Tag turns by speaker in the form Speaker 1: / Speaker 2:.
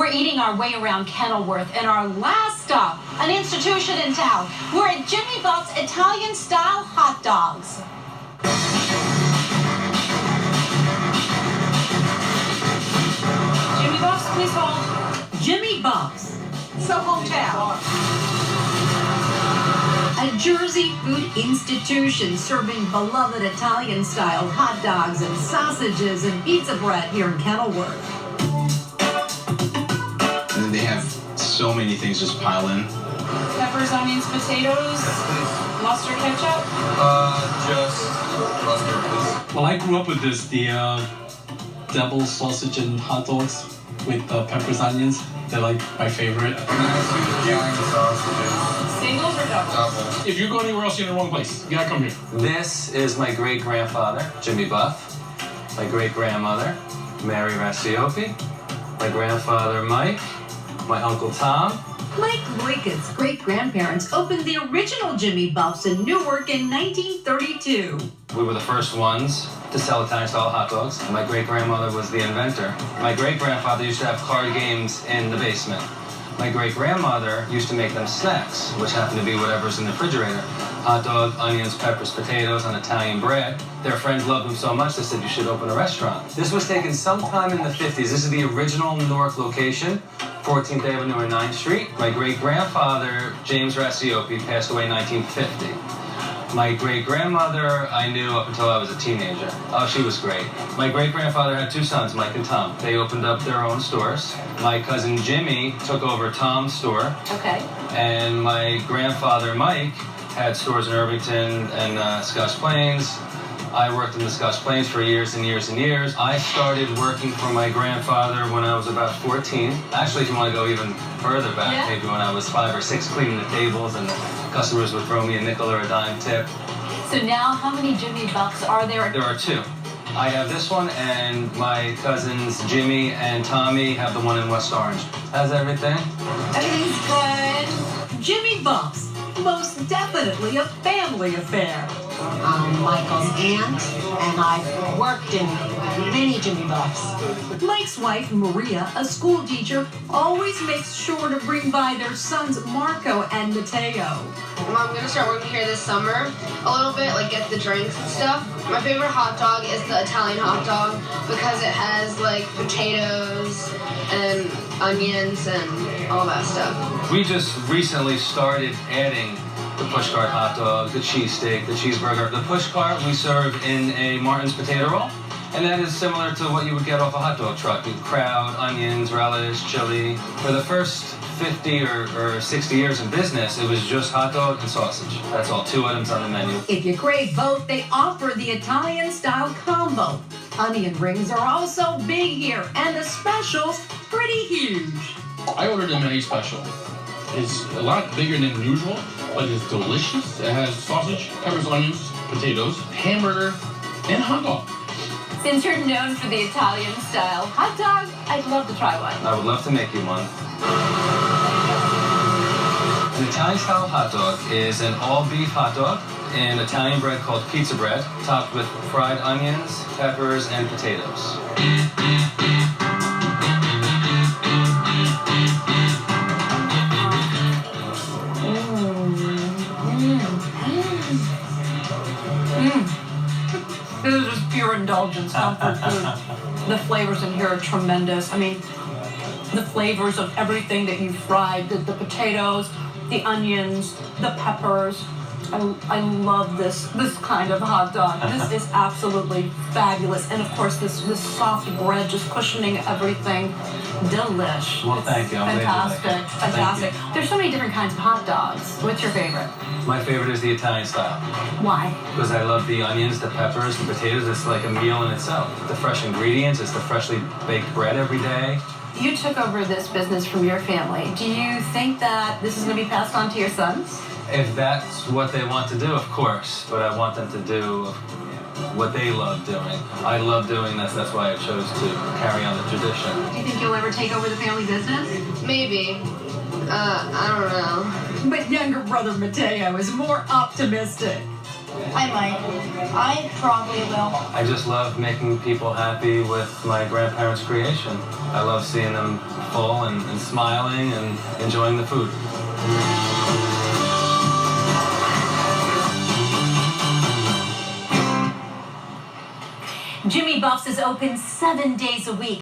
Speaker 1: We're eating our way around Kenilworth, and our last stop, an institution in town. We're at Jimmy Buff's Italian-style hot dogs. Jimmy Buff's, please hold. Jimmy Buff's, so hometown. A Jersey food institution serving beloved Italian-style hot dogs and sausages and pizza bread here in Kenilworth.
Speaker 2: And then they have so many things just pile in.
Speaker 3: Peppers, onions, potatoes, mustard, ketchup?
Speaker 4: Just mustard, please.
Speaker 5: Well, I grew up with this, the devil sausage and hot dogs with peppers, onions. They're like my favorite.
Speaker 3: Singles or doubles?
Speaker 4: Double.
Speaker 6: If you go anywhere else, you're in the wrong place. You gotta come here.
Speaker 7: This is my great-grandfather, Jimmy Buff. My great-grandmother, Mary Rassiopi. My grandfather, Mike. My uncle, Tom.
Speaker 1: Mike Loica's great-grandparents opened the original Jimmy Buff's in Newark in 1932.
Speaker 7: We were the first ones to sell Italian-style hot dogs. My great-grandmother was the inventor. My great-grandfather used to have card games in the basement. My great-grandmother used to make them snacks, which happened to be whatever's in the refrigerator. Hot dog, onions, peppers, potatoes, and Italian bread. Their friends loved them so much they said you should open a restaurant. This was taken sometime in the 50s. This is the original Newark location, 14th Avenue and 9th Street. My great-grandfather, James Rassiopi, passed away in 1950. My great-grandmother I knew up until I was a teenager. Oh, she was great. My great-grandfather had two sons, Mike and Tom. They opened up their own stores. My cousin Jimmy took over Tom's store.
Speaker 1: Okay.
Speaker 7: And my grandfather Mike had stores in Irvington and Scotch Plains. I worked in the Scotch Plains for years and years and years. I started working for my grandfather when I was about 14. Actually, if you want to go even further back, maybe when I was 5 or 6, cleaning the tables and the customers would throw me a nickel or a dime tip.
Speaker 1: So now, how many Jimmy Buffs are there?
Speaker 7: There are two. I have this one, and my cousins Jimmy and Tommy have the one in West Orange. How's everything?
Speaker 1: Everything's good. Jimmy Buffs, most definitely a family affair.
Speaker 8: I'm Michael's aunt, and I've worked in many Jimmy Buffs.
Speaker 1: Mike's wife, Maria, a school teacher, always makes sure to bring by their sons, Marco and Mateo.
Speaker 9: I'm going to start working here this summer a little bit, like get the drinks and stuff. My favorite hot dog is the Italian hot dog because it has like potatoes and onions and all that stuff.
Speaker 7: We just recently started adding the push cart hot dog, the cheesesteak, the cheeseburger. The push cart we serve in a Martin's potato roll, and that is similar to what you would get off a hot dog truck. You crowd, onions, relish, chili. For the first 50 or 60 years in business, it was just hot dog and sausage. That's all, 2 items on the menu.
Speaker 1: If you crave both, they offer the Italian-style combo. Onion rings are also big here, and the specials pretty huge.
Speaker 6: I ordered a mini special. It's a lot bigger than usual, but it's delicious. It has sausage, peppers, onions, potatoes, hamburger, and hot dog.
Speaker 1: Since you're known for the Italian-style hot dog, I'd love to try one.
Speaker 7: I would love to make you one. An Italian-style hot dog is an all-beef hot dog in Italian bread called pizza bread, topped with fried onions, peppers, and potatoes.
Speaker 1: This is just pure indulgence, comfort food. The flavors in here are tremendous. I mean, the flavors of everything that you fried, the potatoes, the onions, the peppers. I love this kind of hot dog. This is absolutely fabulous. And of course, this soft bread just cushioning everything. Delish.
Speaker 7: Well, thank you.
Speaker 1: Fantastic. Fantastic. There's so many different kinds of hot dogs. What's your favorite?
Speaker 7: My favorite is the Italian style.
Speaker 1: Why?
Speaker 7: Because I love the onions, the peppers, the potatoes. It's like a meal in itself. The fresh ingredients, it's the freshly baked bread every day.
Speaker 1: You took over this business from your family. Do you think that this is going to be passed on to your sons?
Speaker 7: If that's what they want to do, of course. But I want them to do what they love doing. I love doing this. That's why I chose to carry on the tradition.
Speaker 1: Do you think you'll ever take over the family business?
Speaker 9: Maybe. I don't know.
Speaker 1: But younger brother Mateo is more optimistic.
Speaker 10: I might. I probably will.
Speaker 7: I just love making people happy with my grandparents' creation. I love seeing them full and smiling and enjoying the food.
Speaker 11: Jimmy Buffs is open 7 days a week.